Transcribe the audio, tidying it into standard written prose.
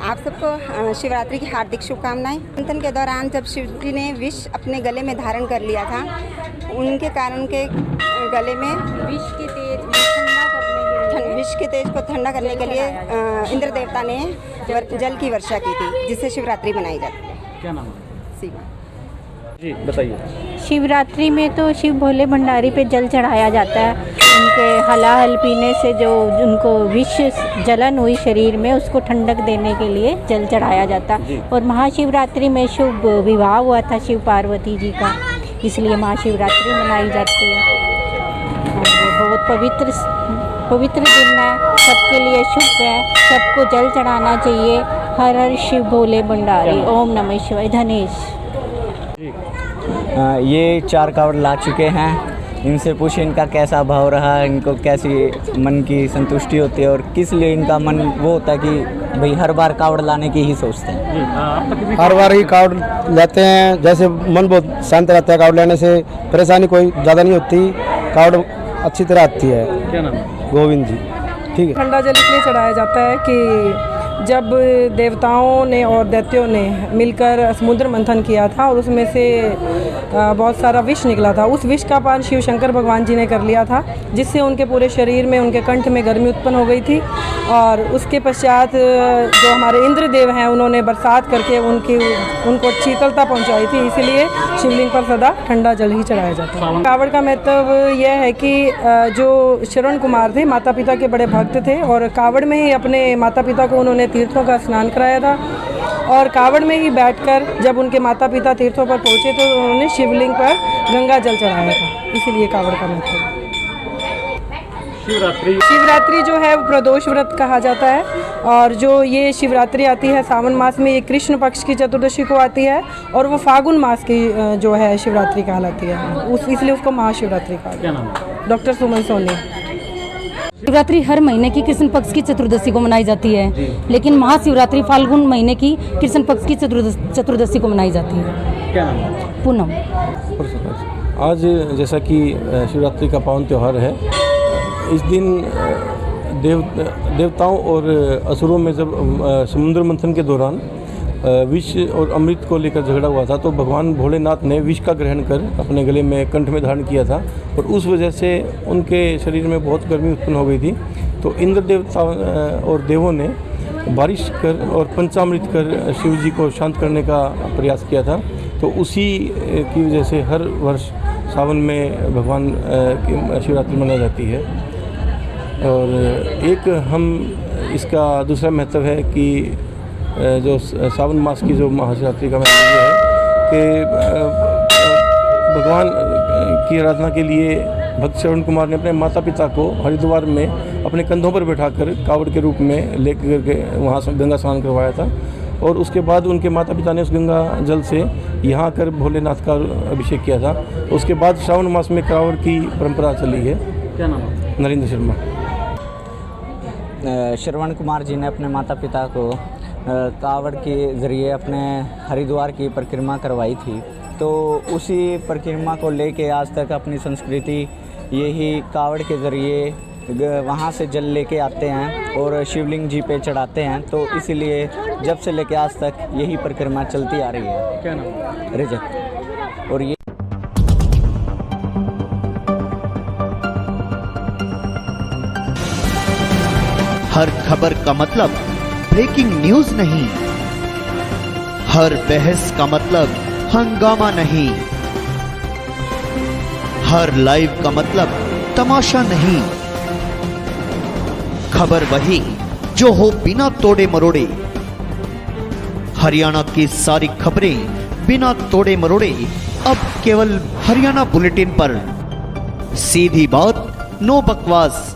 आप सबको शिवरात्रि की हार्दिक शुभकामनाएं। मंथन के दौरान जब शिव जी ने विष अपने गले में धारण कर लिया था, उनके कारण उनके गले में विष के तेज को ठंडा करने के लिए इंद्र देवता ने जल की वर्षा की थी, जिससे शिवरात्रि मनाई जाती है। क्या नाम है? सीमा जी बताइए। शिवरात्रि में तो शिव भोले भंडारी पे जल चढ़ाया जाता है। उनके हलाहल पीने से जो उनको विष जलन हुई शरीर में, उसको ठंडक देने के लिए जल चढ़ाया जाता है। और महाशिवरात्रि में शुभ विवाह हुआ था शिव पार्वती जी का, इसलिए महाशिवरात्रि मनाई जाती है। और बहुत पवित्र दिन है, सबके लिए शुभ है, सबको जल चढ़ाना चाहिए। हर हर शिव भोले भंडारी, ओम नमः शिवाय। धनेश ये 4 कावड़ ला चुके हैं, इनसे पूछे इनका कैसा भाव रहा, इनको कैसी मन की संतुष्टि होती है और किस लिए इनका मन वो होता है कि भाई हर बार कावड़ लाने की ही सोचते हैं। हर बार ही कावड़ लेते हैं, जैसे मन बहुत शांत रहता है। कावड़ लेने से परेशानी कोई ज़्यादा नहीं होती, कावड़ अच्छी तरह आती है। क्या नाम है? गोविंद जी। ठीक है। ठंडा जल इसलिए चढ़ाया जाता है कि जब देवताओं ने और दैत्यों ने मिलकर समुद्र मंथन किया था और उसमें से बहुत सारा विष निकला था, उस विष का पान शिव शंकर भगवान जी ने कर लिया था, जिससे उनके पूरे शरीर में, उनके कंठ में गर्मी उत्पन्न हो गई थी। और उसके पश्चात जो हमारे इंद्र देव हैं, उन्होंने बरसात करके उनको शीतलता पहुंचाई थी, इसीलिए शिवलिंग पर सदा ठंडा जल ही चढ़ाया जाता है। कावड़ का महत्व यह है कि जो श्रवण कुमार थे, माता पिता के बड़े भक्त थे और कावड़ में ही अपने माता पिता को उन्होंने तीर्थों का स्नान कराया था। और कावड़ में ही बैठकर जब उनके माता पिता तीर्थों पर पहुंचे तो उन्होंने शिवलिंग पर गंगा जल चढ़ाया था, इसीलिए कावड़ का महत्व। शिवरात्रि जो है वो प्रदोष व्रत कहा जाता है। और जो ये शिवरात्रि आती है सावन मास में, ये कृष्ण पक्ष की चतुर्दशी को आती है और वो फागुन मास की जो है शिवरात्रि कहलाती है, इसलिए उसको महाशिवरात्रि कहा जाता है। डॉक्टर सुमन सोनी। शिवरात्रि हर महीने की कृष्ण पक्ष की चतुर्दशी को मनाई जाती है, लेकिन महाशिवरात्रि फाल्गुन महीने की कृष्ण पक्ष की चतुर्दशी को मनाई जाती है। क्या नाम है? पूनम। आज जैसा कि शिवरात्रि का पावन त्यौहार है, इस दिन देवताओं और असुरों में जब समुद्र मंथन के दौरान विष और अमृत को लेकर झगड़ा हुआ था, तो भगवान भोलेनाथ ने विष का ग्रहण कर अपने गले में, कंठ में धारण किया था और उस वजह से उनके शरीर में बहुत गर्मी उत्पन्न हो गई थी। तो इंद्र देवता और देवों ने बारिश कर और पंचामृत कर शिव जी को शांत करने का प्रयास किया था। तो उसी की वजह से हर वर्ष सावन में भगवान की शिवरात्रि मनाई जाती है। और एक हम इसका दूसरा महत्व है कि जो सावन मास की जो महाशिवरात्रि का महत्व ये है कि भगवान की आराधना के लिए भक्त श्रवण कुमार ने अपने माता पिता को हरिद्वार में अपने कंधों पर बैठाकर कावड़ के रूप में लेकर के वहाँ से गंगा स्नान करवाया था। और उसके बाद उनके माता पिता ने उस गंगा जल से यहाँ आकर भोलेनाथ का अभिषेक किया था। तो उसके बाद श्रावण मास में कावड़ की परंपरा चली है। क्या नाम है? नरेंद्र शर्मा। श्रवण कुमार जी ने अपने माता पिता को कावड़ के ज़रिए अपने हरिद्वार की परिक्रमा करवाई थी। तो उसी परिक्रमा को लेके आज तक अपनी संस्कृति यही कावड़ के ज़रिए वहाँ से जल लेके आते हैं और शिवलिंग जी पे चढ़ाते हैं। तो इसीलिए जब से लेके आज तक यही परिक्रमा चलती आ रही है। क्या नाम है? रजत। और ये हर खबर का मतलब ब्रेकिंग न्यूज नहीं, हर बहस का मतलब हंगामा नहीं, हर लाइव का मतलब तमाशा नहीं। खबर वही जो हो बिना तोड़े मरोड़े। हरियाणा की सारी खबरें बिना तोड़े मरोड़े अब केवल हरियाणा बुलेटिन पर। सीधी बात, नो बकवास।